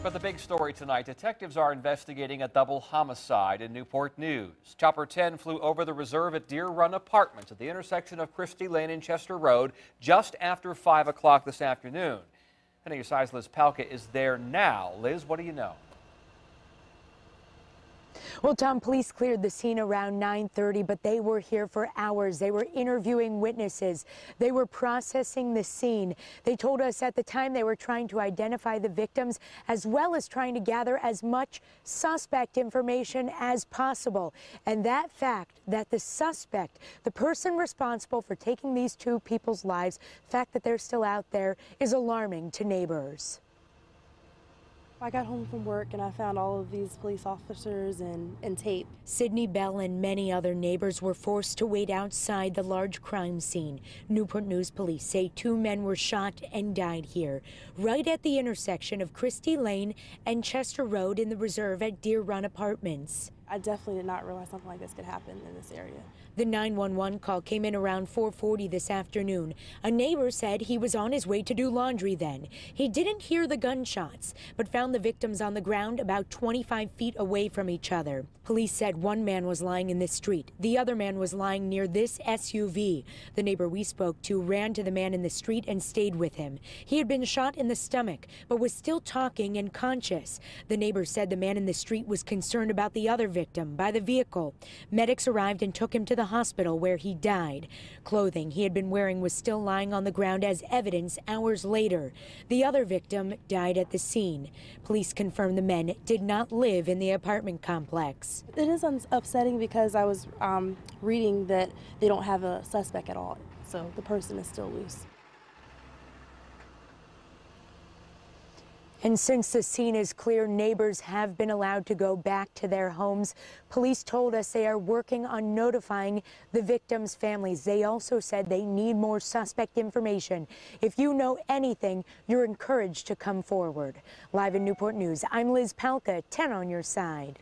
For the big story tonight, detectives are investigating a double homicide in Newport News. Chopper 10 flew over the reserve at Deer Run Apartments at the intersection of Christie Lane and Chester Road just after 5 o'clock this afternoon. NEWS Liz Palka is there now. Liz, what do you know? Well, Tom, police cleared the scene around 9:30, but they were here for hours. They were interviewing witnesses. They were processing the scene. They told us at the time they were trying to identify the victims as well as trying to gather as much suspect information as possible. And that fact that the suspect, the person responsible for taking these two people's lives, the fact that they're still out there is alarming to neighbors. I got home from work and I found all of these police officers and tape. Sydney Bell and many other neighbors were forced to wait outside the large crime scene. Newport News police say two men were shot and died here, right at the intersection of Christie Lane and Chester Road in the reserve at Deer Run Apartments. I definitely did not realize something like this could happen in this area. The 911 call came in around 4:40 this afternoon. A neighbor said he was on his way to do laundry then. He didn't hear the gunshots, but found the victims on the ground about 25 feet away from each other. Police said one man was lying in this street. The other man was lying near this SUV. The neighbor we spoke to ran to the man in the street and stayed with him. He had been shot in the stomach, but was still talking and conscious. The neighbor said the man in the street was concerned about the other victim by the vehicle. Medics arrived and took him to the hospital where he died. Clothing he had been wearing was still lying on the ground as evidence hours later. The other victim died at the scene. Police confirmed the men did not live in the apartment complex. It is upsetting because I was reading that they don't have a suspect at all, so the person is still loose. And since the scene is clear, neighbors have been allowed to go back to their homes. Police told us they are working on notifying the victims' families. They also said they need more suspect information. If you know anything, you're encouraged to come forward. Live in Newport News, I'm Liz Palka, 10 on your side.